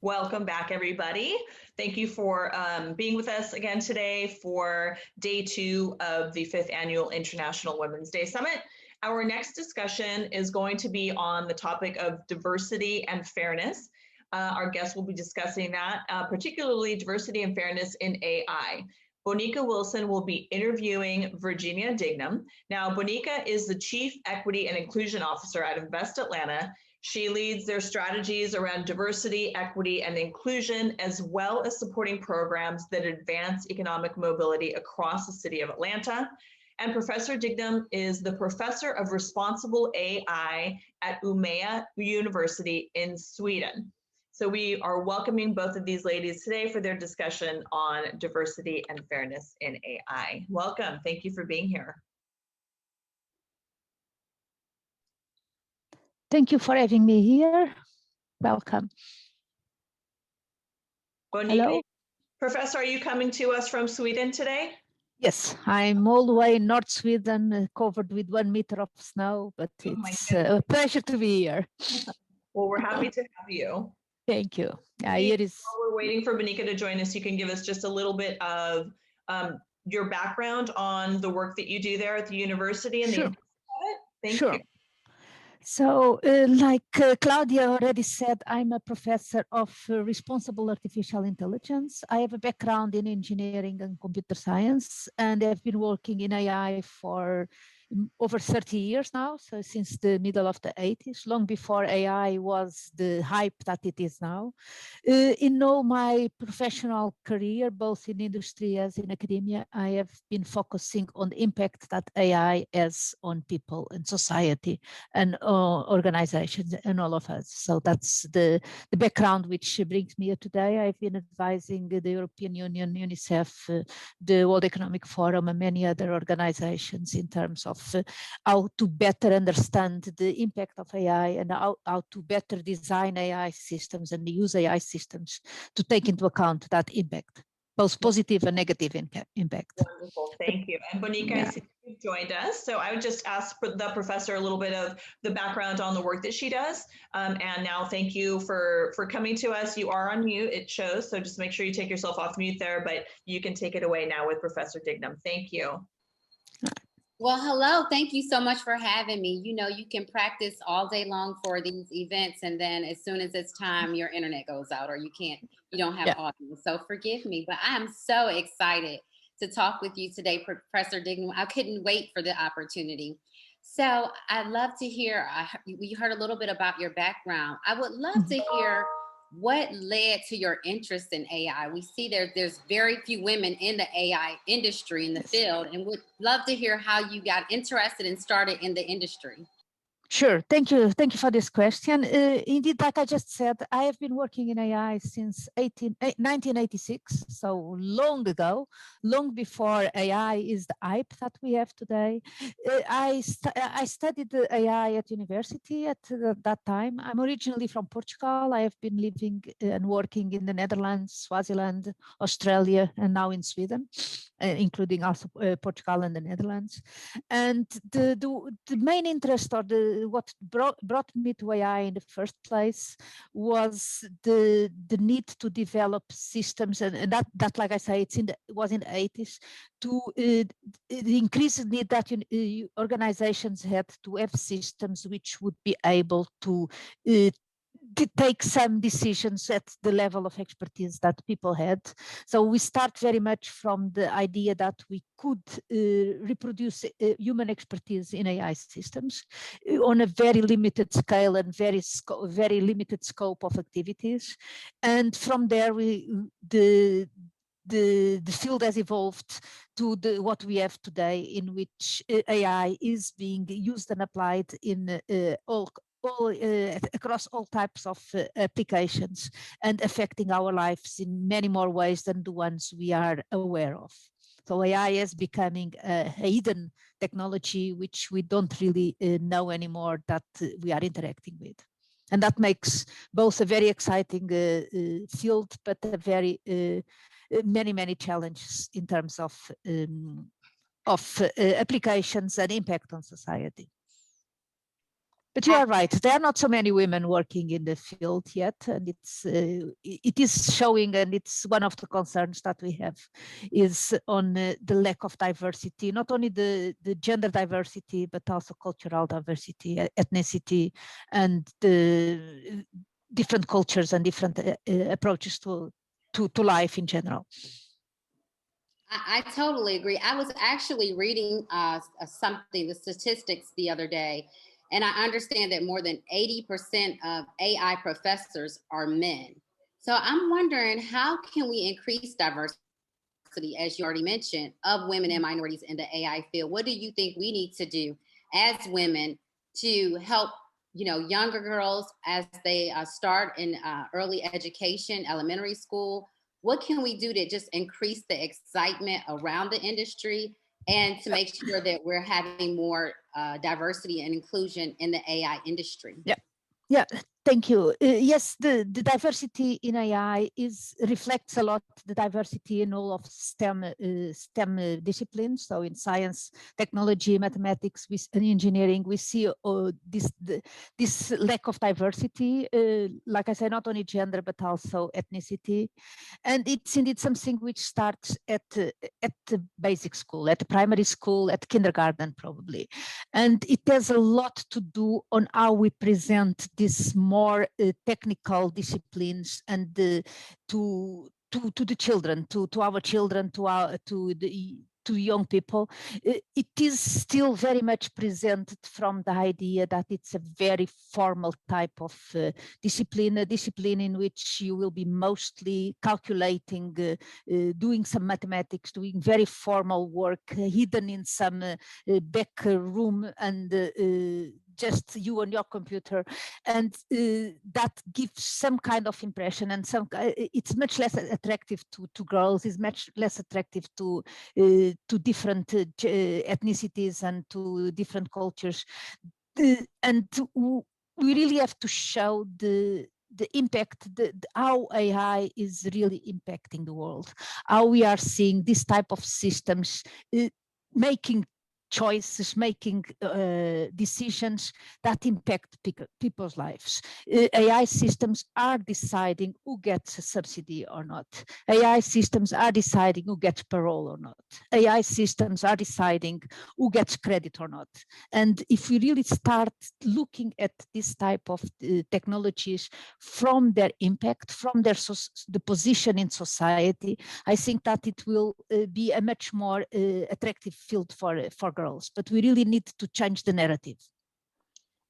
Welcome back, everybody. Thank you for being with us again today for day 2 of the 5th Annual International Women's Day Summit. Our next discussion is going to be on the topic of diversity and fairness. Our guests will be discussing that, particularly diversity and fairness in AI. Bonica Wilson will be interviewing Virginia Dignam. Now, Bonica is the Chief Equity and Inclusion Officer at Invest Atlanta. She leads their strategies around diversity, equity, and inclusion, as well as supporting programs that advance economic mobility across the city of Atlanta. And Professor Dignam is the Professor of Responsible AI at Umeå University in Sweden. So we are welcoming both of these ladies today for their discussion on diversity and fairness in AI. Welcome. Thank you for being here. Thank you for having me here. Welcome. Bonica, hello. Professor, are you coming to us from Sweden today? Yes, I'm all the way in North Sweden, covered with 1 meter of snow, but it's a pleasure to be here. Well, we're happy to have you. Thank you. While we're waiting for Bonica to join us, you can give us just a little bit of your background on the work that you do there at the university and Sure. the Thank you. So, like Claudia already said, I'm a professor of responsible artificial intelligence. I have a background in engineering and computer science, and I've been working in AI for over 30 years now, so since the middle of the 80s, long before AI was the hype that it is now. In all my professional career, both in industry as in academia, I have been focusing on the impact that AI has on people and society and organizations and all of us. So that's the background which brings me here today. I've been advising the European Union, UNICEF, the World Economic Forum, and many other organizations in terms of how to better understand the impact of AI and how to better design AI systems and use AI systems to take into account that impact, both positive and negative impact. Wonderful, thank you. And Bonica, you've joined us. So I would just ask the professor a little bit of the background on the work that she does. And now thank you for coming to us. You are on mute, it shows. So just make sure you take yourself off mute there, but you can take it away now with Professor Dignam. Thank you. Well, hello. Thank you so much for having me. You know, you can practice all day long for these events, and then as soon as it's time, your internet goes out or you don't have audio. So forgive me, but I am so excited to talk with you today, Professor Dignam. I couldn't wait for the opportunity. So I'd love to hear, we heard a little bit about your background. I would love to hear what led to your interest in AI? We see there's very few women in the AI industry, in the field, and would love to hear how you got interested and started in the industry. Sure. Thank you. Thank you for this question. Indeed, like I just said, I have been working in AI since 1986, so long ago, long before AI is the hype that we have today. I studied AI at university at that time. I'm originally from Portugal. I have been living and working in the Netherlands, Swaziland, Australia, and now in Sweden, including also Portugal and the Netherlands. And the main interest or what brought me to AI in the first place was the need to develop systems, and that like I say, was in the 80s, to the increased need that organizations had to have systems which would be able to take some decisions at the level of expertise that people had. So we start very much from the idea that we could reproduce human expertise in AI systems on a very limited scale and very limited scope of activities. And from there, the field has evolved to what we have today, in which AI is being used and applied in across all types of applications and affecting our lives in many more ways than the ones we are aware of. So AI is becoming a hidden technology which we don't really know anymore that we are interacting with. And that makes both a very exciting field, but a very many challenges in terms of applications and impact on society. But you are right. There are not so many women working in the field yet, and it is showing, and it's one of the concerns that we have is on the lack of diversity, not only the gender diversity, but also cultural diversity, ethnicity, and the different cultures and different approaches to life in general. I totally agree. I was actually reading the statistics the other day, and I understand that more than 80% of AI professors are men. So I'm wondering, how can we increase diversity, as you already mentioned, of women and minorities in the AI field? What do you think we need to do as women to help, younger girls as they start in early education, elementary school? What can we do to just increase the excitement around the industry and to make sure that we're having more diversity and inclusion in the AI industry? Yeah, thank you. Yes, the diversity in AI reflects a lot the diversity in all of STEM disciplines. So in science, technology, mathematics, and engineering, we see this lack of diversity. Like I said, not only gender but also ethnicity, and it's indeed something which starts at the basic school, at the primary school, at kindergarten probably, and it has a lot to do on how we present these more technical disciplines and to the children, to our children, to young people. It is still very much presented from the idea that it's a very formal type of discipline, a discipline in which you will be mostly calculating, doing some mathematics, doing very formal work, hidden in some back room, and just you on your computer, and that gives some kind of impression, and it's much less attractive to girls, is much less attractive to different ethnicities and to different cultures, and we really have to show the impact, how AI is really impacting the world, how we are seeing this type of systems making choices, making decisions that impact people's lives. AI systems are deciding who gets a subsidy or not. AI systems are deciding who gets parole or not. AI systems are deciding who gets credit or not. And if we really start looking at this type of technologies from their impact, from the position in society, I think that it will be a much more attractive field for girls, but we really need to change the narrative.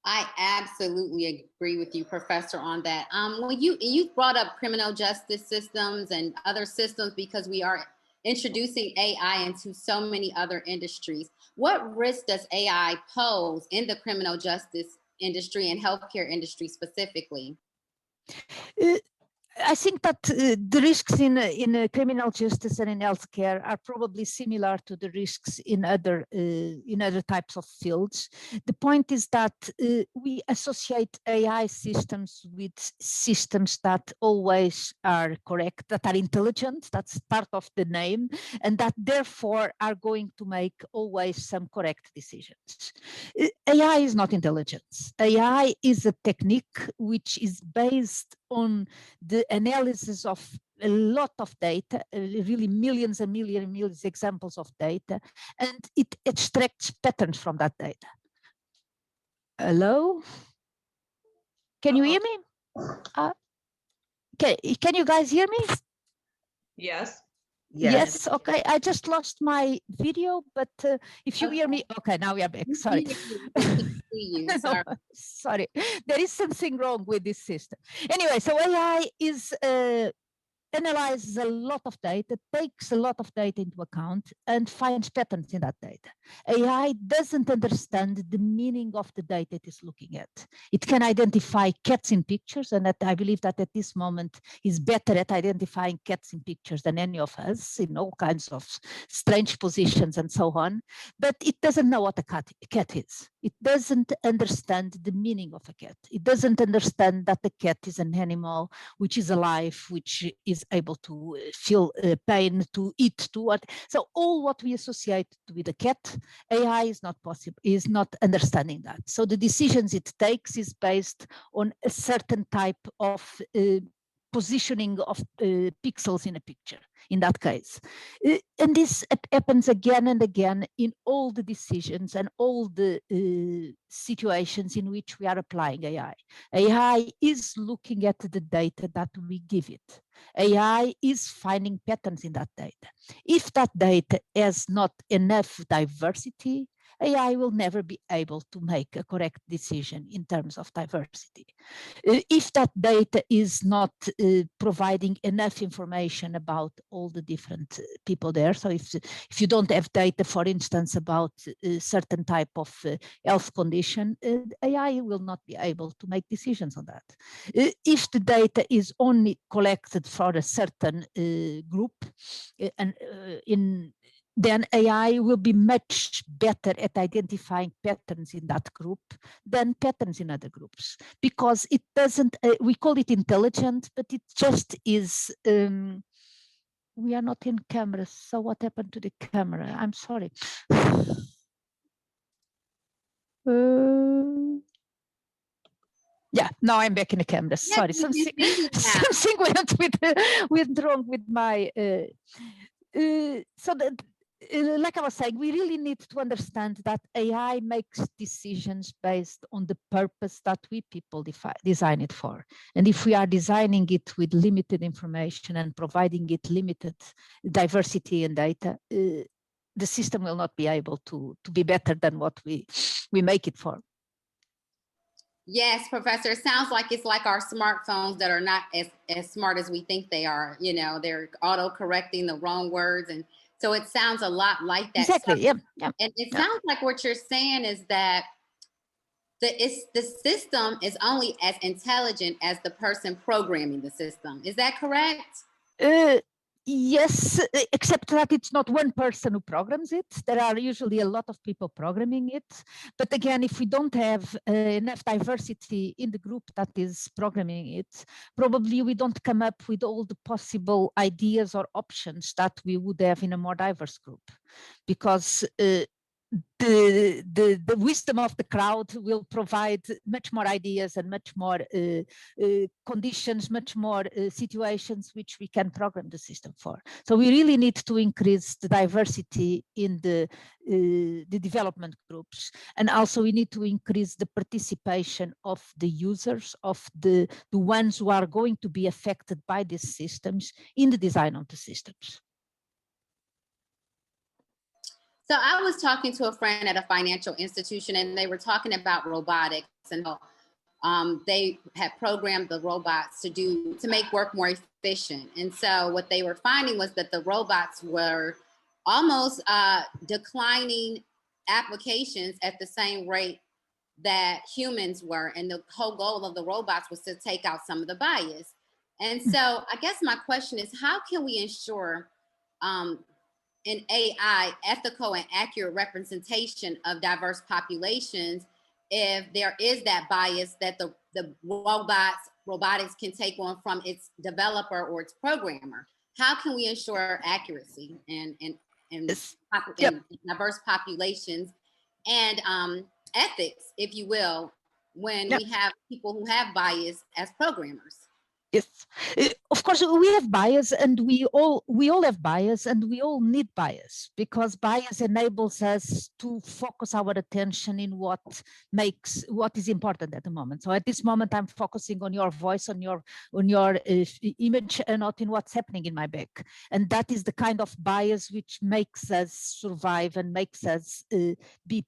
I absolutely agree with you, Professor, on that. When you brought up criminal justice systems and other systems, because we are introducing AI into so many other industries. What risk does AI pose in the criminal justice industry and healthcare industry specifically? I think that the risks in criminal justice and in healthcare are probably similar to the risks in other types of fields. The point is that we associate AI systems with systems that always are correct, that are intelligent, that's part of the name, and that therefore are going to make always some correct decisions. AI is not intelligence. AI is a technique which is based on the analysis of a lot of data, really millions and millions examples of data, and it extracts patterns from that data. Hello? Can you hear me? Can you guys hear me? Yes. Yes, okay. I just lost my video, but if you hear me, okay, now we are back. Sorry. Sorry, there is something wrong with this system. Anyway, so AI analyzes a lot of data, takes a lot of data into account, and finds patterns in that data. AI doesn't understand the meaning of the data it is looking at. It can identify cats in pictures, and I believe that at this moment is better at identifying cats in pictures than any of us in all kinds of strange positions and so on. But it doesn't know what a cat is. It doesn't understand the meaning of a cat. It doesn't understand that the cat is an animal which is alive, which is able to feel pain, to eat, to what. So all what we associate with a cat, AI is not possible, is not understanding that. So the decisions it takes is based on a certain type of positioning of pixels in a picture, in that case. And this happens again and again in all the decisions and all the situations in which we are applying AI. AI is looking at the data that we give it. AI is finding patterns in that data. If that data has not enough diversity, AI will never be able to make a correct decision in terms of diversity. If that data is not providing enough information about all the different people there, so if you don't have data, for instance, about a certain type of health condition, AI will not be able to make decisions on that. If the data is only collected for a certain group, then AI will be much better at identifying patterns in that group than patterns in other groups, because it doesn't, we call it intelligent, but it just is, we are not in cameras, so what happened to the camera? I'm sorry. Yeah, now I'm back in the camera. Sorry, something went wrong with my. So that, like I was saying, we really need to understand that AI makes decisions based on the purpose that we people design it for. And if we are designing it with limited information and providing it limited diversity and data, the system will not be able to be better than what we make it for. Yes, Professor. It sounds like it's like our smartphones that are not as smart as we think they are. You know, they're auto-correcting the wrong words. And so it sounds a lot like that. Exactly, so, yeah. And it sounds like what you're saying is that the system is only as intelligent as the person programming the system. Is that correct? Yes, except that it's not one person who programs it. There are usually a lot of people programming it. But again, if we don't have enough diversity in the group that is programming it, probably we don't come up with all the possible ideas or options that we would have in a more diverse group. Because the wisdom of the crowd will provide much more ideas and much more conditions, much more situations which we can program the system for. So we really need to increase the diversity in the development groups. And also we need to increase the participation of the users, of the ones who are going to be affected by these systems in the design of the systems. So I was talking to a friend at a financial institution, and they were talking about robotics and how they had programmed the robots to make work more efficient. And so what they were finding was that the robots were almost declining applications at the same rate that humans were. And the whole goal of the robots was to take out some of the bias. And so I guess my question is, how can we ensure in AI ethical and accurate representation of diverse populations if there is that bias that the robotics can take on from its developer or its programmer? How can we ensure accuracy and diverse populations and ethics, if you will, when we have people who have bias as programmers? Yes, of course we have bias, and we all have bias, and we all need bias, because bias enables us to focus our attention in what is important at the moment. So at this moment, I'm focusing on your voice, on your image, and not in what's happening in my back. And that is the kind of bias which makes us survive and makes us be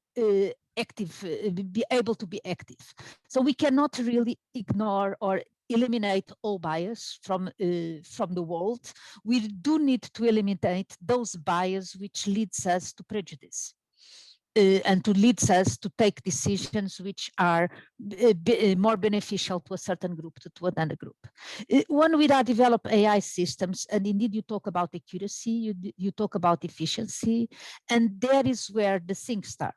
active, be able to be active. So we cannot really ignore or eliminate all bias from the world. We do need to eliminate those bias which leads us to prejudice. And to leads us to take decisions which are more beneficial to a certain group to another group. When we develop AI systems, and indeed you talk about accuracy, you talk about efficiency, and there is where the things start.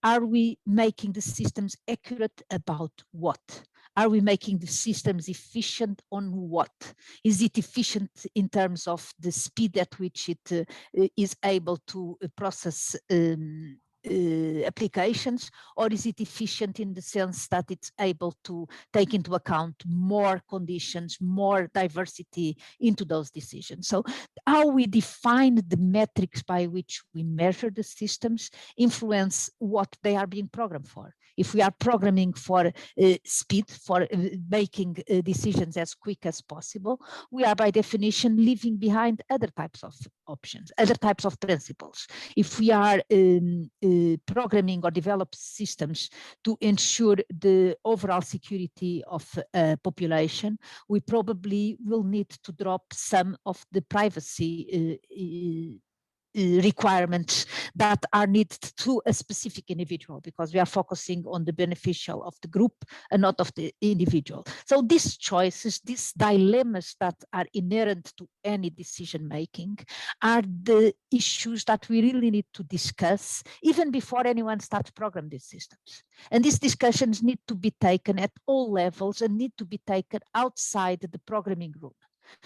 Are we making the systems accurate about what? Are we making the systems efficient on what? Is it efficient in terms of the speed at which it is able to process applications, or is it efficient in the sense that it's able to take into account more conditions, more diversity into those decisions? So how we define the metrics by which we measure the systems influence what they are being programmed for. If we are programming for speed, for making decisions as quick as possible, we are by definition leaving behind other types of options, other types of principles. If we are programming or develop systems to ensure the overall security of a population, we probably will need to drop some of the privacy requirements that are needed to a specific individual, because we are focusing on the beneficial of the group and not of the individual. So these choices, these dilemmas that are inherent to any decision making are the issues that we really need to discuss even before anyone starts programming these systems. And these discussions need to be taken at all levels and need to be taken outside the programming room.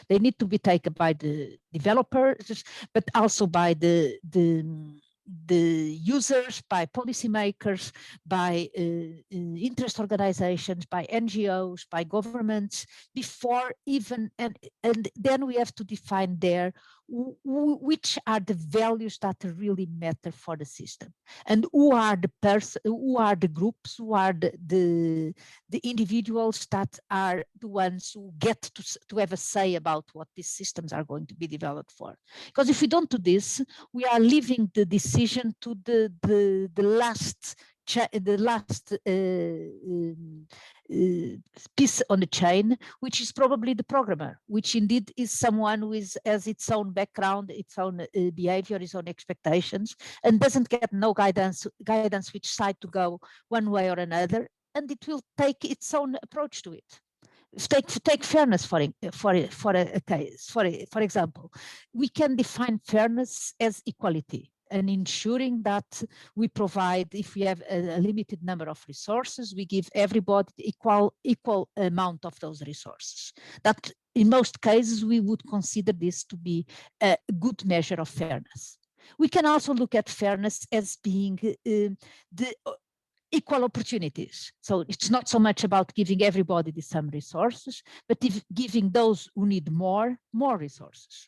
They need to be taken by the developers, but also by the users, by policymakers, by interest organizations, by NGOs, by governments, before even, and then we have to define there which are the values that really matter for the system, and who are the groups, who are the individuals that are the ones who get to have a say about what these systems are going to be developed for. Because if we don't do this, we are leaving the decision to the last piece on the chain, which is probably the programmer, which indeed is someone who has its own background, its own behavior, its own expectations, and doesn't get no guidance which side to go one way or another, and it will take its own approach to it. Take fairness for a case. For example, we can define fairness as equality and ensuring that we provide, if we have a limited number of resources, we give everybody equal amount of those resources. That in most cases, we would consider this to be a good measure of fairness. We can also look at fairness as being the equal opportunities. So it's not so much about giving everybody the same resources, but giving those who need more resources.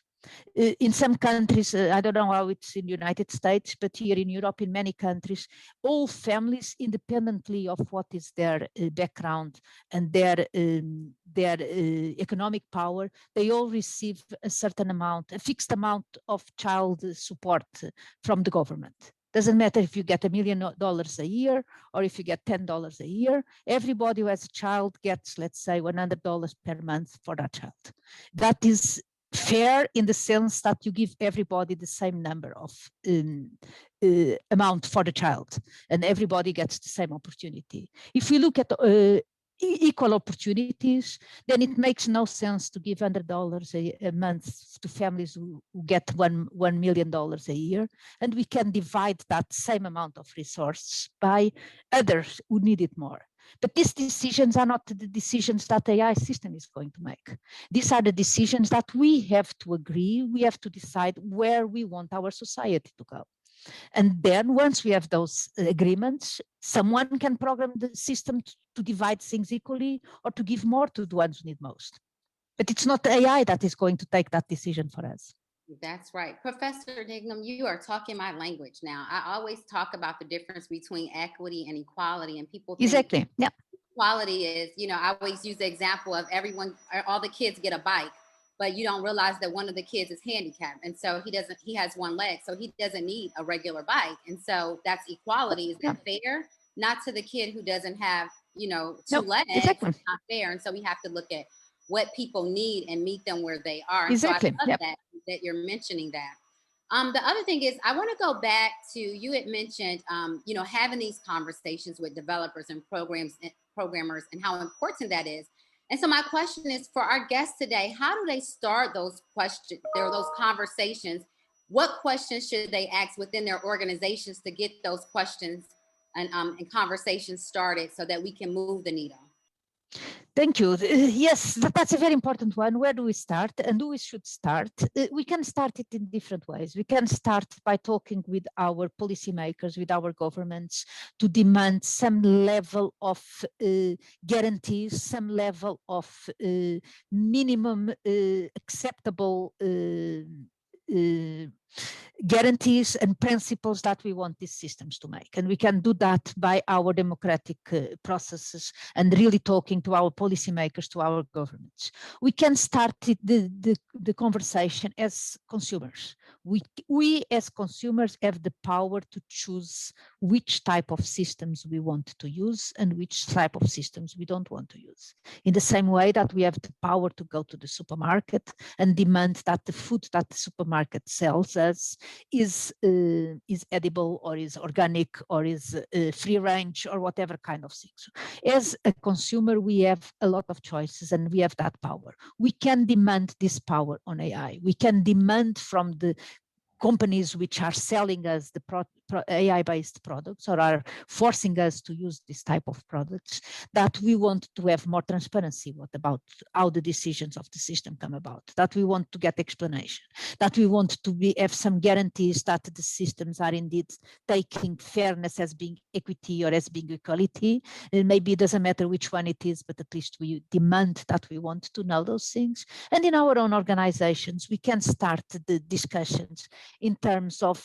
In some countries, I don't know how it's in the United States, but here in Europe, in many countries, all families, independently of what is their background and their economic power, they all receive a certain amount, a fixed amount of child support from the government. Doesn't matter if you get $1 million a year or if you get $10 a year. Everybody who has a child gets, let's say, $100 per month for that child. That is fair in the sense that you give everybody the same number of amount for the child, and everybody gets the same opportunity. If we look at equal opportunities, then it makes no sense to give $100 a month to families who get $1 million a year, and we can divide that same amount of resources by others who need it more. But these decisions are not the decisions that the AI system is going to make. These are the decisions that we have to agree, we have to decide where we want our society to go. And then once we have those agreements, someone can program the system to divide things equally or to give more to the ones who need most. But it's not the AI that is going to take that decision for us. That's right. Professor Dignam, you are talking my language now. I always talk about the difference between equity and equality, and people think exactly. Yeah. Equality is, I always use the example of all the kids get a bike, but you don't realize that one of the kids is handicapped. And so he has one leg, so he doesn't need a regular bike. And so that's equality. Is that fair? Not to the kid who doesn't have, two legs. Exactly. It's not fair. And so we have to look at what people need and meet them where they are. And exactly. So I love that you're mentioning that. The other thing is, I want to go back to, you had mentioned, having these conversations with developers and programmers and how important that is. And so my question is, for our guests today, how do they start those conversations? What questions should they ask within their organizations to get those questions and conversations started so that we can move the needle? Thank you. Yes, that's a very important one. Where do we start and who we should start? We can start it in different ways. We can start by talking with our policymakers, with our governments, to demand some level of guarantees, some level of minimum acceptable guarantees and principles that we want these systems to make. And we can do that by our democratic processes and really talking to our policymakers, to our governments. We can start the conversation as consumers. We as consumers have the power to choose which type of systems we want to use and which type of systems we don't want to use. In the same way that we have the power to go to the supermarket and demand that the food that the supermarket sells us is edible or is organic or is free range or whatever kind of things. As a consumer, we have a lot of choices and we have that power. We can demand this power on AI. We can demand from the companies which are selling us the AI-based products or are forcing us to use this type of products, that we want to have more transparency about how the decisions of the system come about, that we want to get explanation, that we want to have some guarantees that the systems are indeed taking fairness as being equity or as being equality. And maybe it doesn't matter which one it is, but at least we demand that we want to know those things. And in our own organizations, we can start the discussions in terms of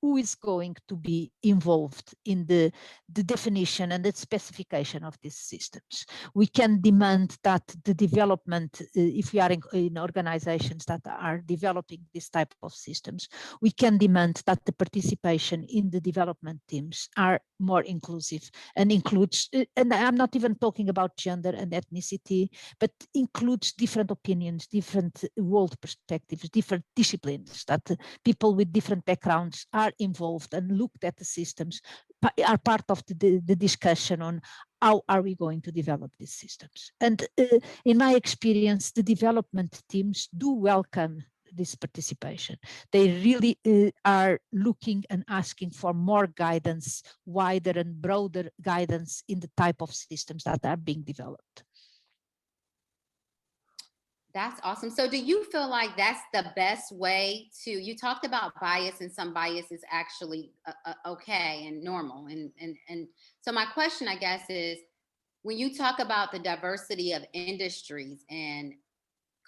who is going to be involved in the definition and the specification of these systems. We can demand that the development, if we are in organizations that are developing this type of systems, we can demand that the participation in the development teams are more inclusive and includes, and I'm not even talking about gender and ethnicity, but includes different opinions, different world perspectives, different disciplines, that people with different backgrounds are involved and looked at the systems, are part of the discussion on how are we going to develop these systems. And in my experience, the development teams do welcome this participation. They really are looking and asking for more guidance, wider and broader guidance in the type of systems that are being developed. That's awesome. So do you feel like that's the best way to, you talked about bias, and some bias is actually okay and normal. And so my question, I guess, is when you talk about the diversity of industries and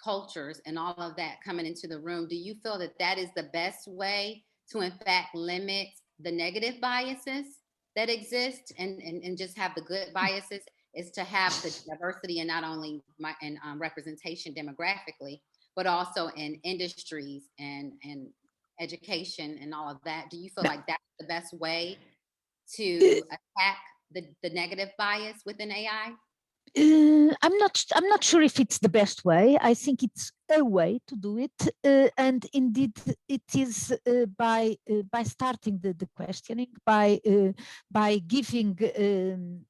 cultures and all of that coming into the room, do you feel that that is the best way to in fact limit the negative biases that exist and just have the good biases, is to have the diversity and not only in representation demographically, but also in industries and education and all of that? Do you feel like that's the best way to attack the negative bias within AI? I'm not sure if it's the best way. I think it's a way to do it, and indeed it is by starting the questioning, by giving.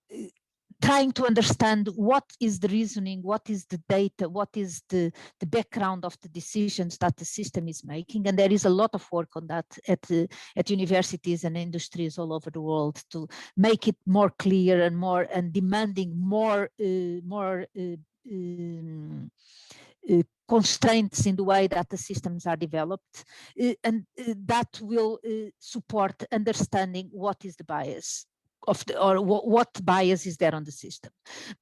Trying to understand what is the reasoning, what is the data, what is the background of the decisions that the system is making. And there is a lot of work on that at universities and industries all over the world to make it more clear and demanding more constraints in the way that the systems are developed, and that will support understanding what is the bias or what bias is there on the system.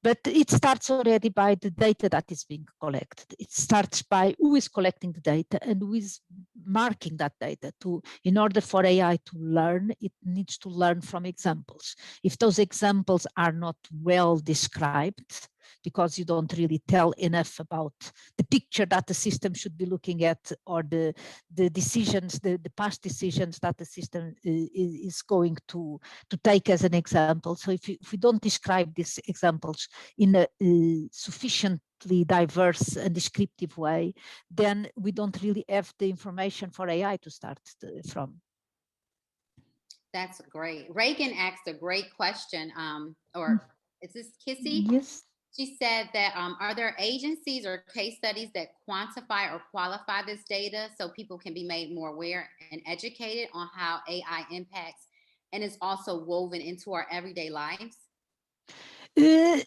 But it starts already by the data that is being collected. It starts by who is collecting the data and who is marking that data. In order for AI to learn, it needs to learn from examples. If those examples are not well described, because you don't really tell enough about the picture that the system should be looking at, or the decisions, the past decisions that the system is going to take as an example. So if we don't describe these examples in a sufficiently diverse and descriptive way, then we don't really have the information for AI to start from. That's great. Reagan asked a great question, or is this Kissy? Yes. She said that are there agencies or case studies that quantify or qualify this data so people can be made more aware and educated on how AI impacts and is also woven into our everyday lives? There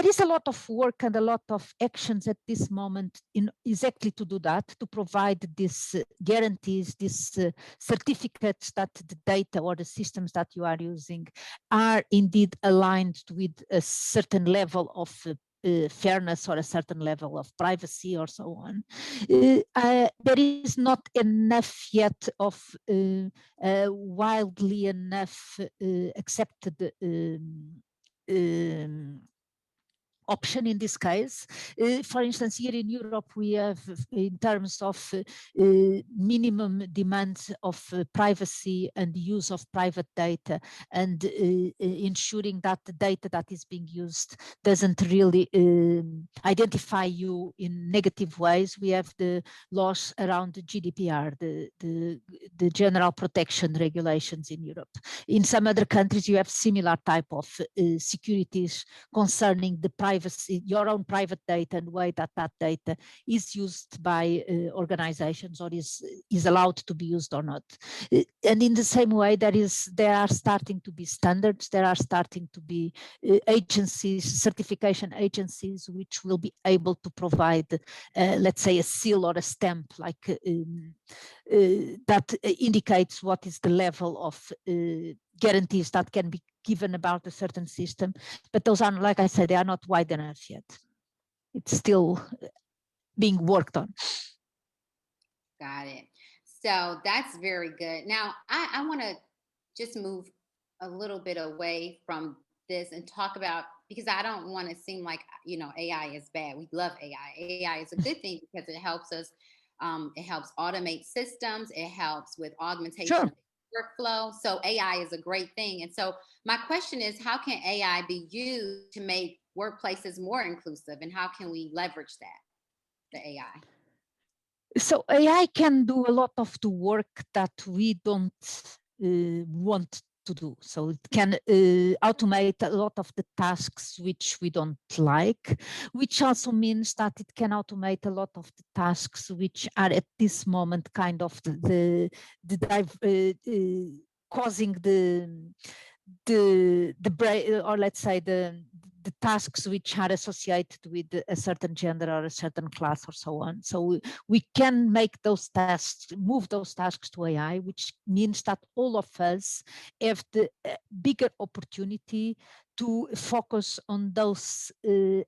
is a lot of work and a lot of actions at this moment in exactly to do that, to provide these guarantees, these certificates that the data or the systems that you are using are indeed aligned with a certain level of fairness or a certain level of privacy or so on. There is not enough yet of wildly enough accepted option in this case. For instance, here in Europe, we have, in terms of minimum demands of privacy and use of private data, and ensuring that the data that is being used doesn't really identify you in negative ways. We have the laws around the GDPR, the General Protection Regulations in Europe. In some other countries, you have similar type of securities concerning the privacy, your own private data, and the way that that data is used by organizations or is allowed to be used or not. And in the same way, there are starting to be standards, there are starting to be agencies, certification agencies, which will be able to provide, let's say, a seal or a stamp, like that indicates what is the level of guarantees that can be given about a certain system. But those are, like I said, they are not wide enough yet. It's still being worked on. Got it. So that's very good. Now, I want to just move a little bit away from this and talk about, because I don't want to seem like, AI is bad. We love AI. AI is a good thing because it helps us. It helps automate systems. It helps with augmentation Sure. of workflow. So AI is a great thing. And so my question is, how can AI be used to make workplaces more inclusive, and how can we leverage that, the AI? So AI can do a lot of the work that we don't want to do. So it can automate a lot of the tasks which we don't like, which also means that it can automate a lot of the tasks which are at this moment kind of causing the brain, or let's say the tasks which are associated with a certain gender or a certain class or so on. So we can make those tasks, move those tasks to AI, which means that all of us have the bigger opportunity to focus on those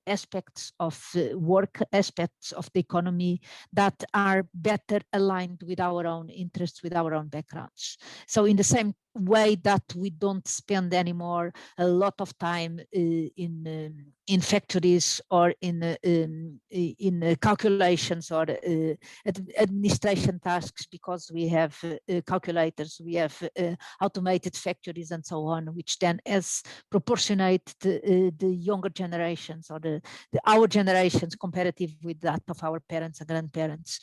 aspects of work, aspects of the economy that are better aligned with our own interests, with our own backgrounds. So in the same way that we don't spend anymore a lot of time in factories or in calculations or administration tasks, because we have calculators, we have automated factories and so on, which then as proportionate the younger generations or our generations comparative with that of our parents and grandparents,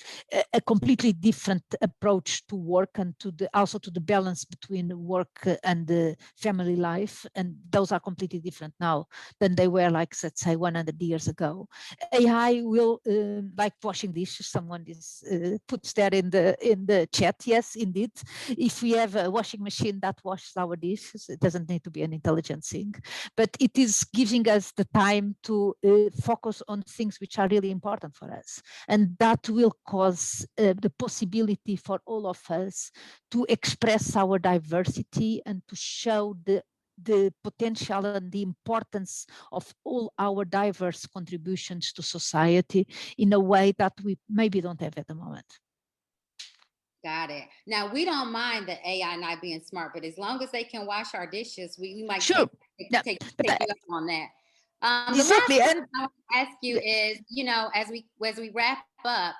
a completely different approach to work and also to the balance between work and family life. And those are completely different now than they were, like, let's say, 100 years ago. AI will, like washing dishes, someone puts there in the chat. Yes, indeed. If we have a washing machine that washes our dishes, it doesn't need to be an intelligent thing, but it is giving us the time to focus on things which are really important for us. And that will cause the possibility for all of us to express our diversity and to show the potential and the importance of all our diverse contributions to society in a way that we maybe don't have at the moment. Got it. Now, we don't mind the AI not being smart, but as long as they can wash our dishes, we might sure. take you up on that. Exactly. The last question I want to ask you is, as we wrap up,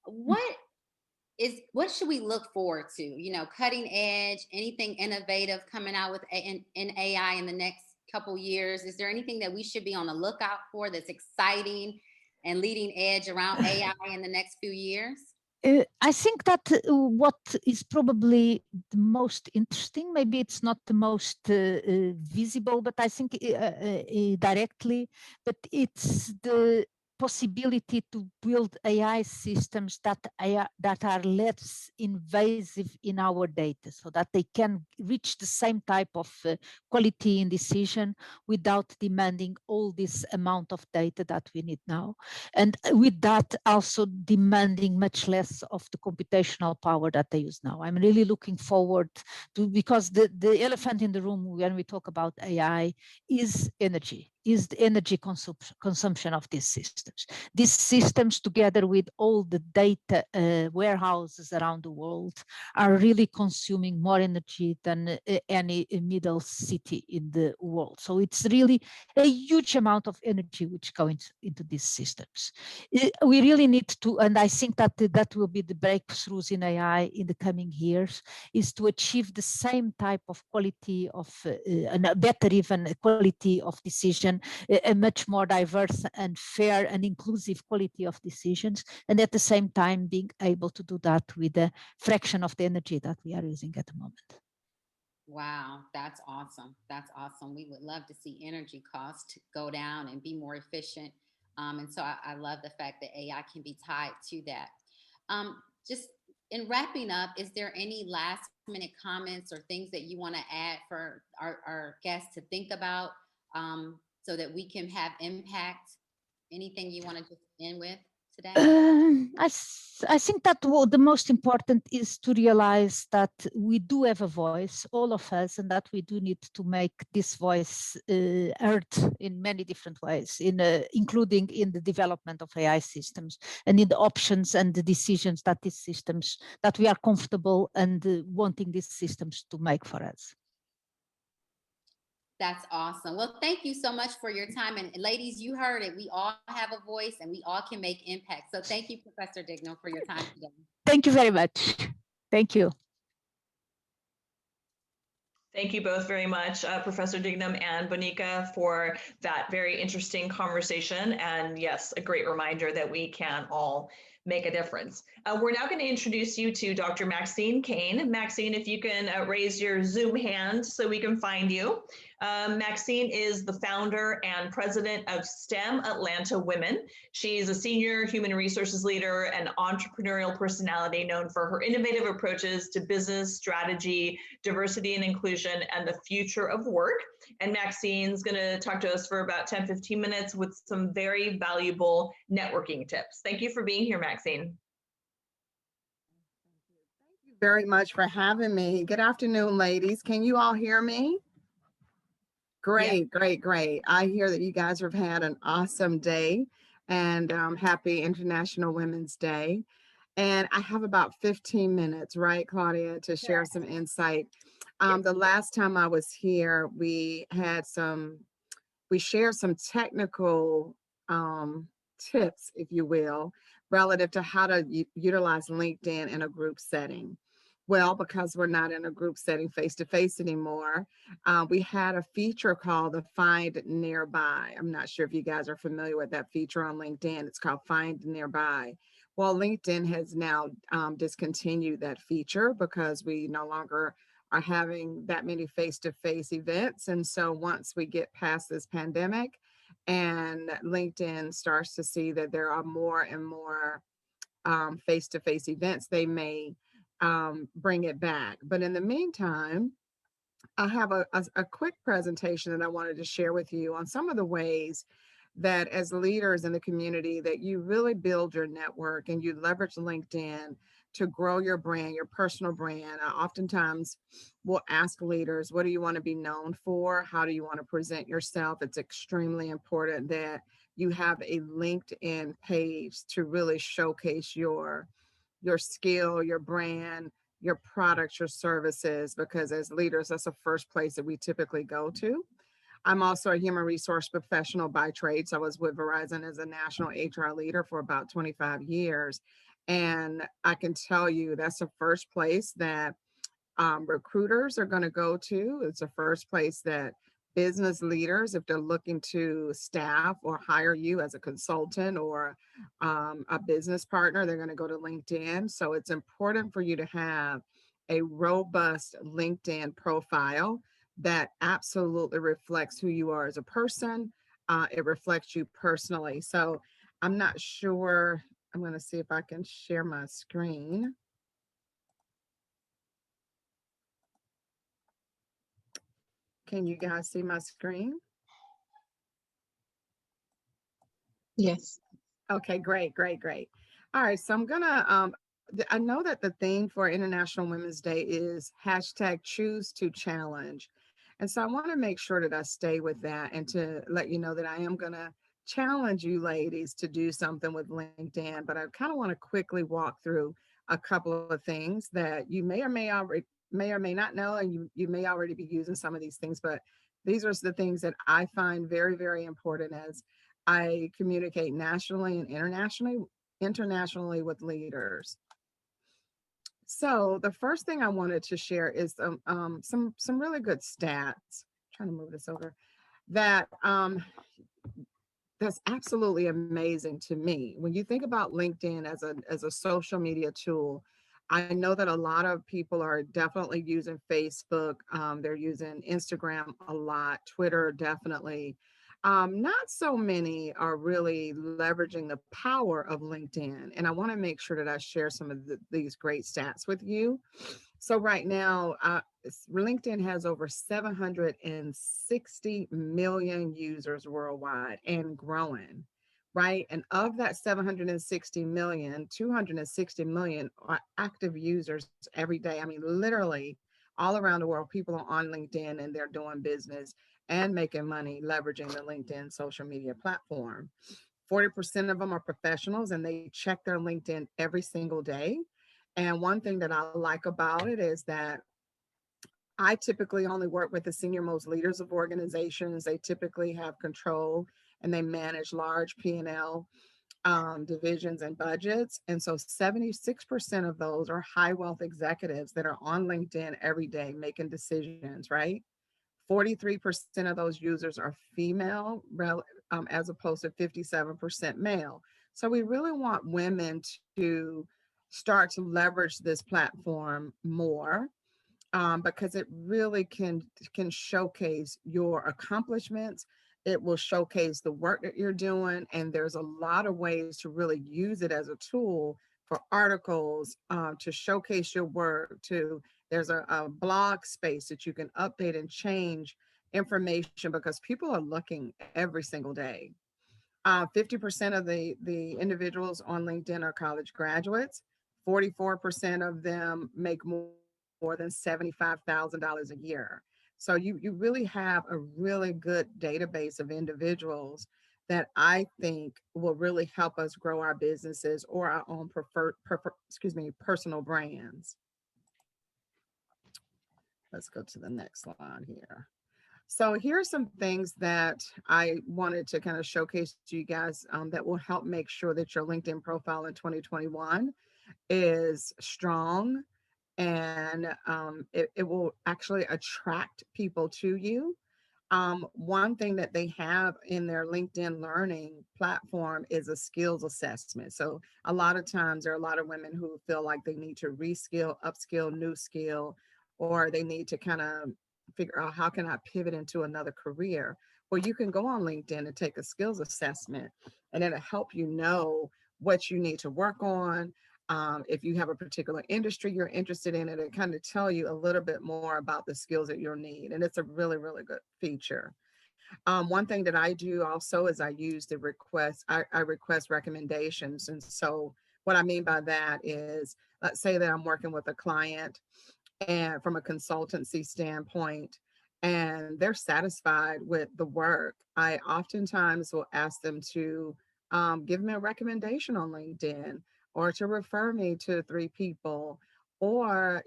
what should we look forward to? Cutting edge, anything innovative coming out with in AI in the next couple years? Is there anything that we should be on the lookout for that's exciting and leading edge around AI in the next few years? I think that what is probably the most interesting, maybe it's not the most visible, but I think directly, but it's the possibility to build AI systems that are less invasive in our data, so that they can reach the same type of quality in decision without demanding all this amount of data that we need now. And with that, also demanding much less of the computational power that they use now. I'm really looking forward to, because the elephant in the room when we talk about AI is energy, is the energy consumption of these systems. These systems, together with all the data warehouses around the world, are really consuming more energy than any middle city in the world. So it's really a huge amount of energy which goes into these systems. We really need to, and I think that that will be the breakthroughs in AI in the coming years, is to achieve the same type of quality of, and a better even quality of decision, a much more diverse and fair and inclusive quality of decisions, and at the same time being able to do that with a fraction of the energy that we are using at the moment. Wow, that's awesome. That's awesome. We would love to see energy costs go down and be more efficient. And so I love the fact that AI can be tied to that. Just in wrapping up, is there any last minute comments or things that you want to add for our guests to think about, so that we can have impact? Anything you want to just end with today? I think that the most important is to realize that we do have a voice, all of us, and that we do need to make this voice heard in many different ways, including in the development of AI systems and in the options and the decisions that these systems, that we are comfortable and wanting these systems to make for us. That's awesome. Well, thank you so much for your time. And ladies, you heard it. We all have a voice and we all can make impact. So thank you, Professor Dignam, for your time today. Thank you very much. Thank you. Thank you both very much, Professor Dignam and Bonica, for that very interesting conversation. And yes, a great reminder that we can all make a difference. We're now going to introduce you to Dr. Maxine Kane. Maxine, if you can raise your Zoom hand so we can find you. Maxine is the founder and president of STEM Atlanta Women. She's a senior human resources leader and entrepreneurial personality known for her innovative approaches to business strategy, diversity and inclusion, and the future of work. And Maxine's going to talk to us for about 10-15 minutes with some very valuable networking tips. Thank you for being here, Maxine. Thank you very much for having me. Good afternoon, ladies. Can you all hear me? Great, great, great. I hear that you guys have had an awesome day, and happy International Women's Day. And I have about 15 minutes, right, Claudia, to share some insight. The last time I was here, we shared some technical tips, if you will, relative to how to utilize LinkedIn in a group setting. Well, because we're not in a group setting face-to-face anymore, we had a feature called the Find Nearby. I'm not sure if you guys are familiar with that feature on LinkedIn. It's called Find Nearby. Well, LinkedIn has now discontinued that feature because we no longer are having that many face-to-face events. And so once we get past this pandemic and LinkedIn starts to see that there are more and more face-to-face events, they may bring it back. But in the meantime, I have a quick presentation that I wanted to share with you on some of the ways that as leaders in the community that you really build your network and you leverage LinkedIn to grow your brand, your personal brand. I oftentimes will ask leaders, what do you want to be known for? How do you want to present yourself? It's extremely important that you have a LinkedIn page to really showcase your skill, your brand, your products, your services, because as leaders, that's the first place that we typically go to. I'm also a human resource professional by trade. So I was with Verizon as a national HR leader for about 25 years. And I can tell you that's the first place that recruiters are going to go to. It's the first place that business leaders, if they're looking to staff or hire you as a consultant or a business partner, they're going to go to LinkedIn. So it's important for you to have a robust LinkedIn profile that absolutely reflects who you are as a person. It reflects you personally. So I'm not sure. I'm going to see if I can share my screen. Can you guys see my screen? Yes. Okay, great, great, great. All right, so I'm gonna, I know that the theme for International Women's Day is hashtag choose to challenge. And so I want to make sure that I stay with that and to let you know that I am gonna challenge you ladies to do something with LinkedIn, but I kind of want to quickly walk through a couple of things that you may or may not know, and you may already be using some of these things, but these are the things that I find very, very important as I communicate nationally and internationally with leaders. So the first thing I wanted to share is some really good stats. Trying to move this over. That that's absolutely amazing to me. When you think about LinkedIn as a social media tool, I know that a lot of people are definitely using Facebook. They're using Instagram a lot, Twitter definitely. Not so many are really leveraging the power of LinkedIn. And I want to make sure that I share some of these great stats with you. So right now, LinkedIn has over 760 million users worldwide and growing, right? And of that 760 million, 260 million are active users every day. I mean, literally all around the world, people are on LinkedIn and they're doing business and making money leveraging the LinkedIn social media platform. 40% of them are professionals and they check their LinkedIn every single day. And one thing that I like about it is that I typically only work with the senior most leaders of organizations. They typically have control and they manage large P&L divisions and budgets. And so 76% of those are high wealth executives that are on LinkedIn every day making decisions, right? 43% of those users are female, as opposed to 57% male. So we really want women to start to leverage this platform more, because it really can showcase your accomplishments. It will showcase the work that you're doing, and there's a lot of ways to really use it as a tool for articles, to showcase your work. To there's a blog space that you can update and change information because people are looking every single day. 50% of the individuals on LinkedIn are college graduates. 44% of them make more than $75,000 a year. So you really have a really good database of individuals that I think will really help us grow our businesses or our own personal brands. Let's go to the next slide here. So here are some things that I wanted to kind of showcase to you guys, that will help make sure that your LinkedIn profile in 2021 is strong, and it will actually attract people to you. One thing that they have in their LinkedIn learning platform is a skills assessment. So a lot of times there are a lot of women who feel like they need to reskill, upskill, new skill, or they need to kind of figure out how can I pivot into another career. Well, you can go on LinkedIn and take a skills assessment, and it'll help you know what you need to work on. If you have a particular industry you're interested in, it'll kind of tell you a little bit more about the skills that you'll need. And it's a really, really good feature. One thing that I do also is I use the request, I request recommendations. And so what I mean by that is, let's say that I'm working with a client and from a consultancy standpoint, and they're satisfied with the work. I oftentimes will ask them to give me a recommendation on LinkedIn, or to refer me to 3 people, or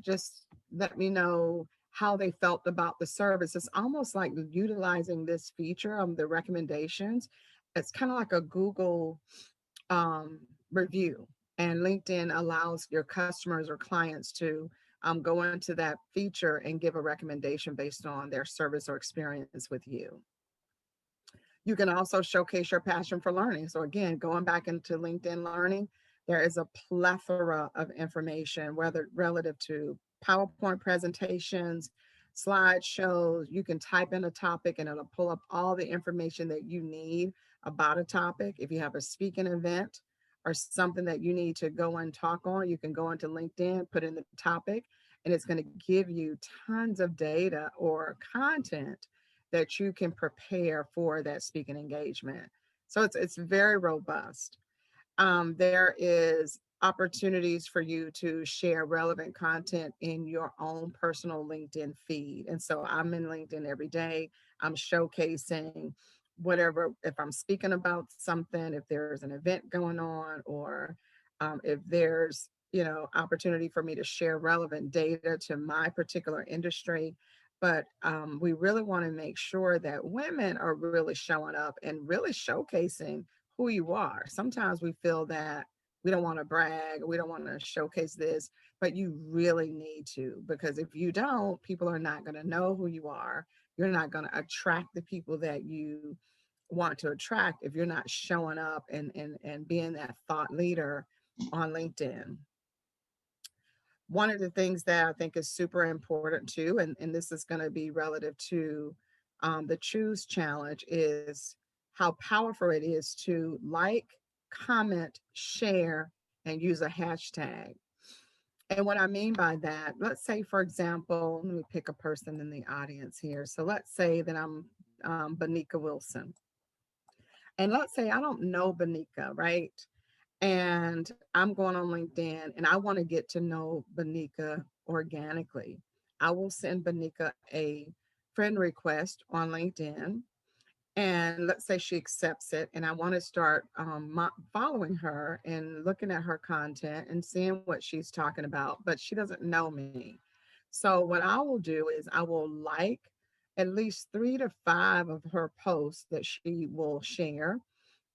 just let me know how they felt about the service. It's almost like utilizing this feature of the recommendations. It's kind of like a Google um, review, and LinkedIn allows your customers or clients to go into that feature and give a recommendation based on their service or experience with you. You can also showcase your passion for learning. So again, going back into LinkedIn Learning, there is a plethora of information, whether relative to PowerPoint presentations, slideshows. You can type in a topic and it'll pull up all the information that you need about a topic, if you have a speaking event or something that you need to go and talk on, you can go into LinkedIn, put in the topic, and it's going to give you tons of data or content that you can prepare for that speaking engagement. So it's very robust. There is opportunities for you to share relevant content in your own personal LinkedIn feed. And so I'm in LinkedIn every day. I'm showcasing whatever, if I'm speaking about something, if there's an event going on, or if there's, opportunity for me to share relevant data to my particular industry. But we really want to make sure that women are really showing up and really showcasing who you are. Sometimes we feel that we don't want to brag, we don't want to showcase this, but you really need to, because if you don't, people are not going to know who you are. You're not going to attract the people that you want to attract if you're not showing up and being that thought leader on LinkedIn. One of the things that I think is super important too, and this is going to be relative to the Choose Challenge, is how powerful it is to like, comment, share, and use a hashtag. And what I mean by that, let's say, for example, let me pick a person in the audience here. So let's say that I'm Benika Wilson. And let's say I don't know Benika, right? And I'm going on LinkedIn and I want to get to know Benika organically. I will send Benika a friend request on LinkedIn. And let's say she accepts it, and I want to start following her and looking at her content and seeing what she's talking about, but she doesn't know me. So what I will do is I will like at least 3 to 5 of her posts that she will share.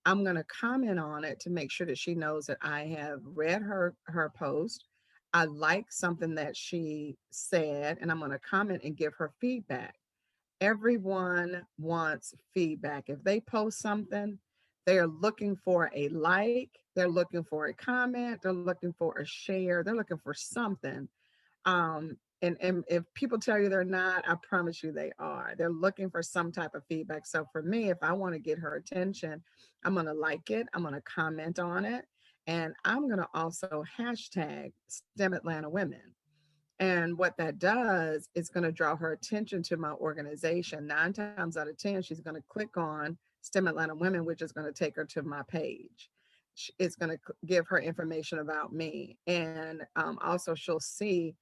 I'm going to comment on it to make sure that she knows that I have read her post. I like something that she said, and I'm going to comment and give her feedback. Everyone wants feedback. If they post something, they are looking for a like, they're looking for a comment, they're looking for a share, they're looking for something. And if people tell you they're not, I promise you they are. They're looking for some type of feedback. So for me, if I want to get her attention, I'm going to like it, I'm going to comment on it, and I'm going to also hashtag STEM Atlanta Women. And what that does is going to draw her attention to my organization. 9 times out of 10, she's going to click on STEM Atlanta Women, which is going to take her to my page. It's going to give her information about me. And also she'll see,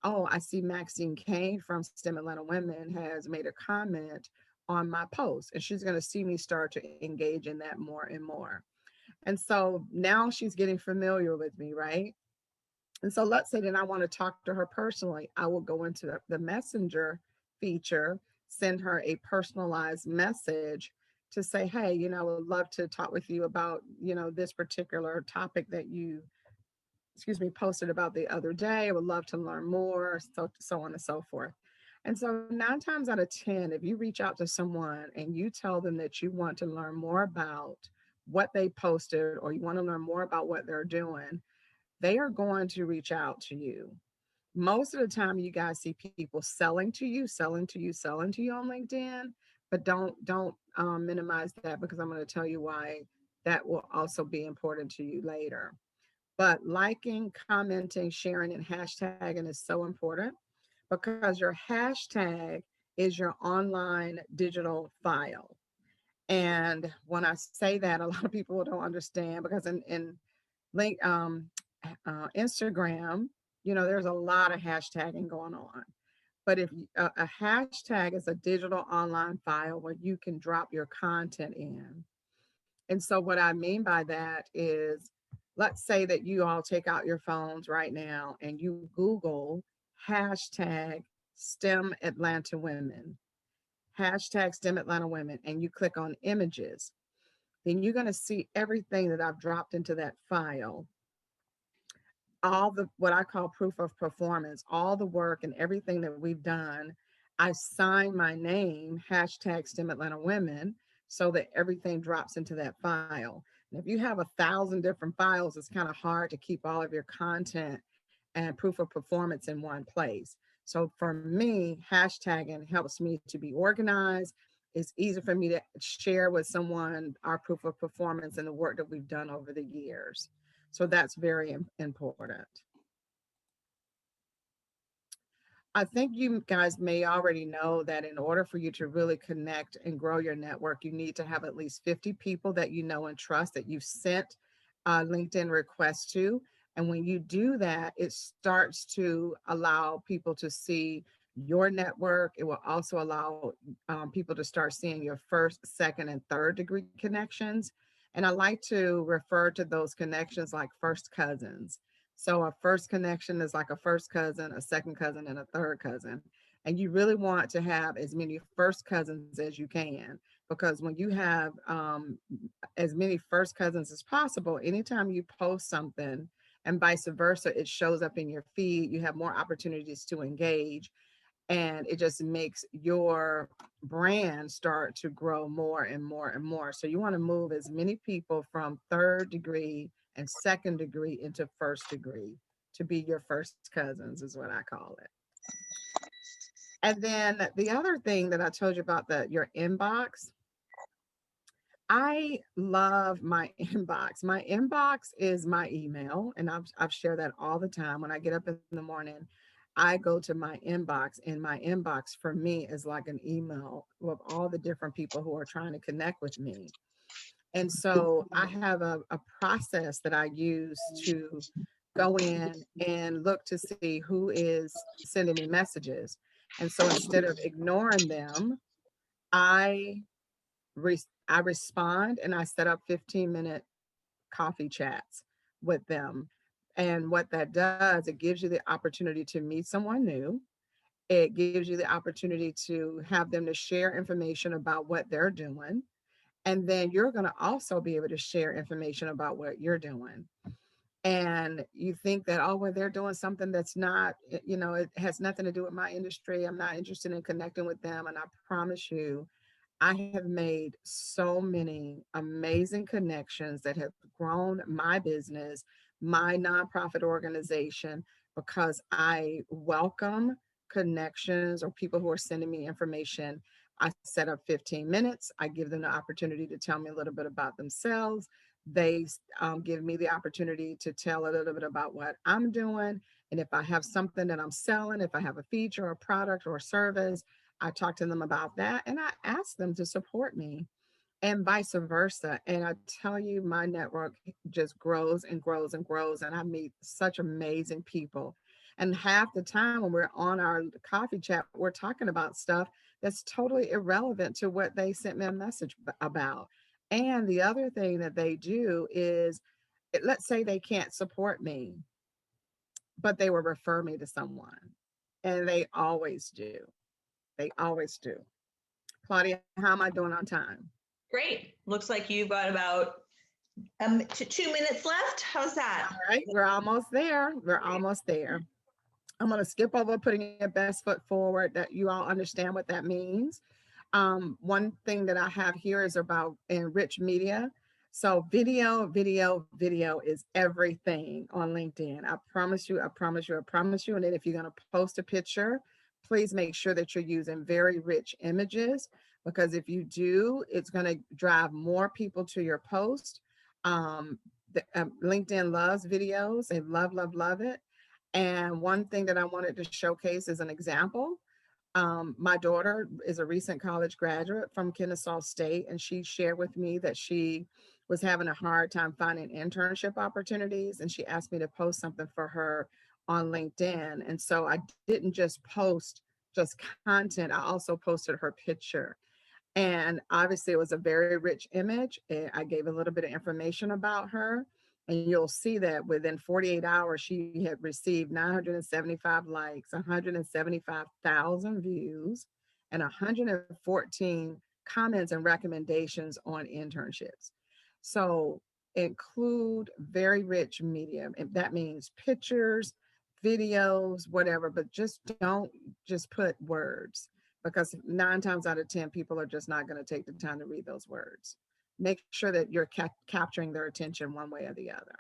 oh, I see Maxine Kane from STEM Atlanta Women has made a comment on my post. And she's going to see me start to engage in that more and more. And so now she's getting familiar with me, right? And so let's say that I want to talk to her personally. I will go into the messenger feature, send her a personalized message to say, hey, I would love to talk with you about, this particular topic that you, posted about the other day. I would love to learn more, so on and so forth. And so 9 times out of 10, if you reach out to someone and you tell them that you want to learn more about what they posted, or you want to learn more about what they're doing, they are going to reach out to you. Most of the time, you guys see people selling to you, selling to you, selling to you on LinkedIn, but don't minimize that, because I'm going to tell you why that will also be important to you later. But liking, commenting, sharing, and hashtagging is so important, because your hashtag is your online digital file. And when I say that, a lot of people don't understand, because in link Instagram, there's a lot of hashtagging going on. But if a hashtag is a digital online file where you can drop your content in. And so what I mean by that is, let's say that you all take out your phones right now and you Google hashtag STEM Atlanta Women, hashtag STEM Atlanta Women, and you click on images, then you're going to see everything that I've dropped into that file. All the, what I call proof of performance, all the work and everything that we've done. I sign my name, hashtag STEM Atlanta Women, so that everything drops into that file. And if you have 1,000 different files, it's kind of hard to keep all of your content and proof of performance in one place. So for me, hashtagging helps me to be organized. it's easy for me to share with someone our proof of performance and the work that we've done over the years. So that's very important. I think you guys may already know that in order for you to really connect and grow your network, you need to have at least 50 people that you know and trust that you've sent LinkedIn requests to. And when you do that, it starts to allow people to see your network. It will also allow people to start seeing your first, second, and third degree connections. And I like to refer to those connections like first cousins. So a first connection is like a first cousin, a second cousin, and a third cousin. And you really want to have as many first cousins as you can, because when you have as many first cousins as possible, anytime you post something and vice versa, it shows up in your feed, you have more opportunities to engage, and it just makes your brand start to grow more and more and more. So you want to move as many people from third degree and second degree into first degree to be your first cousins, is what I call it. And then the other thing that I told you about, your inbox, I love my inbox. My inbox is my email, and I've shared that all the time. When I get up in the morning, I go to my inbox, and my inbox for me is like an email of all the different people who are trying to connect with me. And so I have a process that I use to go in and look to see who is sending me messages. And so instead of ignoring them, I I respond, and I set up 15-minute coffee chats with them. And what that does, it gives you the opportunity to meet someone new. It gives you the opportunity to have them to share information about what they're doing. And then you're going to also be able to share information about what you're doing. And you think that, oh, well, they're doing something that's not, it has nothing to do with my industry. I'm not interested in connecting with them. And I promise you, I have made so many amazing connections that have grown my business, my nonprofit organization, because I welcome connections or people who are sending me information. I set up 15 minutes. I give them the opportunity to tell me a little bit about themselves. They give me the opportunity to tell a little bit about what I'm doing. And if I have something that I'm selling, if I have a feature or a product or a service, I talk to them about that, and I ask them to support me, and vice versa. And I tell you, my network just grows and grows and grows, and I meet such amazing people. And half the time when we're on our coffee chat, we're talking about stuff that's totally irrelevant to what they sent me a message about. And the other thing that they do is, let's say they can't support me, but they will refer me to someone. And they always do. They always do. Claudia, how am I doing on time? Great. Looks like you've got about 2 minutes left. How's that? All right, we're almost there. We're almost there. I'm going to skip over putting your best foot forward, that you all understand what that means. One thing that I have here is about Enrich media. So video, video, video is everything on LinkedIn. I promise you, I promise you, I promise you. And then if you're going to post a picture, please make sure that you're using very rich images, because if you do, it's going to drive more people to your post. LinkedIn loves videos. They love, love, love it. And one thing that I wanted to showcase is an example. My daughter is a recent college graduate from Kennesaw State, and she shared with me that she was having a hard time finding internship opportunities, and she asked me to post something for her on LinkedIn. And so I didn't just post just content, I also posted her picture. And obviously it was a very rich image. I gave a little bit of information about her, and you'll see that within 48 hours, she had received 975 likes, 175,000 views, and 114 comments and recommendations on internships. So include very rich media. And that means pictures, videos, whatever, but just don't just put words, because 9 times out of 10, people are just not going to take the time to read those words. Make sure that you're capturing their attention one way or the other.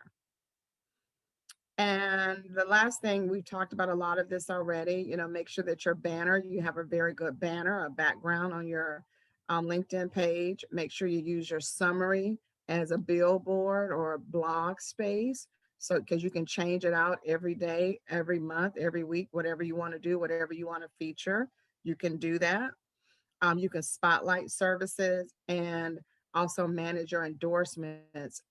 And the last thing, we've talked about a lot of this already, make sure that your banner, you have a very good banner, a background on your LinkedIn page. Make sure you use your summary as a billboard or a blog space. So, because you can change it out every day, every month, every week, whatever you want to do, whatever you want to feature, you can do that. You can spotlight services and also manage your endorsements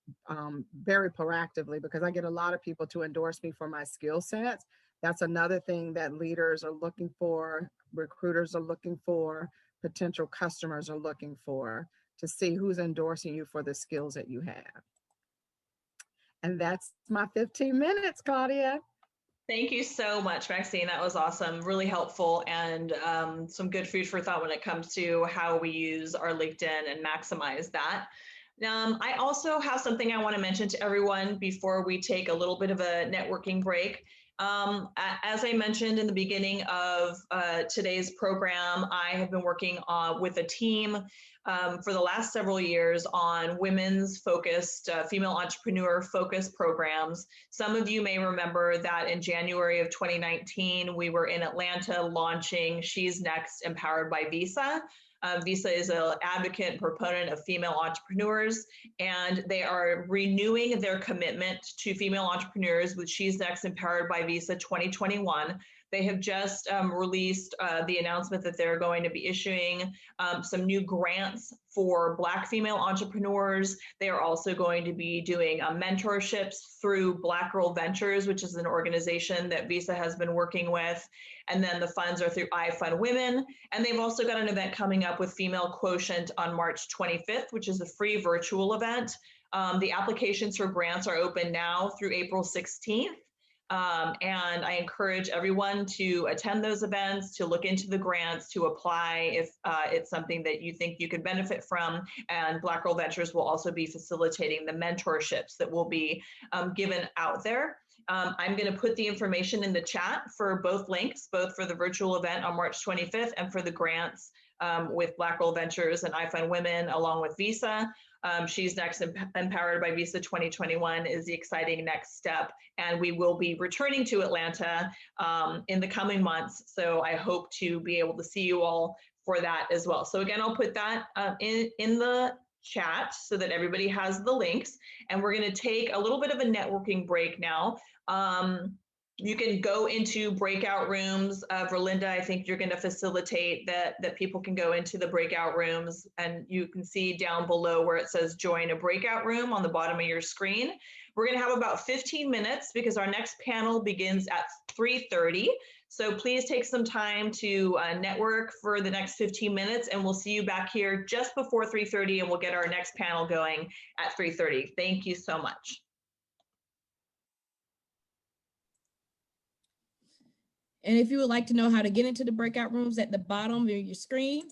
very proactively, because I get a lot of people to endorse me for my skill sets. That's another thing that leaders are looking for, recruiters are looking for, potential customers are looking for, to see who's endorsing you for the skills that you have. And that's my 15 minutes, Claudia. Thank you so much, Maxine. That was awesome, really helpful, and some good food for thought when it comes to how we use our LinkedIn and maximize that. I also have something I want to mention to everyone before we take a little bit of a networking break. As I mentioned in the beginning of today's program, I have been working with a team for the last several years on women's focused, female entrepreneur focused programs. Some of you may remember that in January of 2019, we were in Atlanta launching She's Next, Empowered by Visa. Visa is an advocate and proponent of female entrepreneurs, and they are renewing their commitment to female entrepreneurs with She's Next, Empowered by Visa 2021. They have just released the announcement that they're going to be issuing some new grants for Black female entrepreneurs. They are also going to be doing mentorships through Black Girl Ventures, which is an organization that Visa has been working with. And then the funds are through I Fund Women. And they've also got an event coming up with Female Quotient on March 25th, which is a free virtual event. The applications for grants are open now through April 16th. And I encourage everyone to attend those events, to look into the grants, to apply if it's something that you think you could benefit from. And Black Girl Ventures will also be facilitating the mentorships that will be given out there. I'm going to put the information in the chat for both links, both for the virtual event on March 25th and for the grants with Black Girl Ventures and I Fund Women, along with Visa. She's Next, Empowered by Visa 2021 is the exciting next step. And we will be returning to Atlanta in the coming months. So I hope to be able to see you all for that as well. So again, I'll put that in the chat so that everybody has the links. And we're going to take a little bit of a networking break now. You can go into breakout rooms. Verlinda, I think you're going to facilitate that people can go into the breakout rooms, and you can see down below where it says join a breakout room on the bottom of your screen. We're going to have about 15 minutes because our next panel begins at 3:30. So please take some time to network for the next 15 minutes, and we'll see you back here just before 3:30, and we'll get our next panel going at 3:30. Thank you so much. And if you would like to know how to get into the breakout rooms, at the bottom of your screen,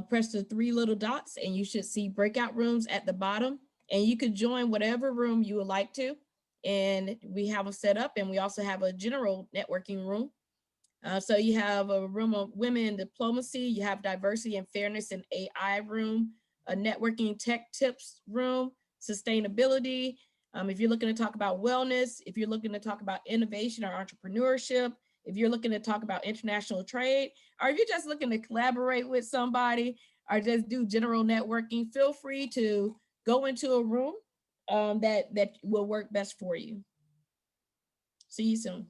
press the 3 little dots and you should see breakout rooms at the bottom, and you could join whatever room you would like to. And we have them set up, and we also have a general networking room. So you have a room of women in diplomacy, you have diversity and fairness and AI room, a networking tech tips room, sustainability. If you're looking to talk about wellness, if you're looking to talk about innovation or entrepreneurship, if you're looking to talk about international trade, or if you're just looking to collaborate with somebody or just do general networking, feel free to go into a room that will work best for you. See you soon.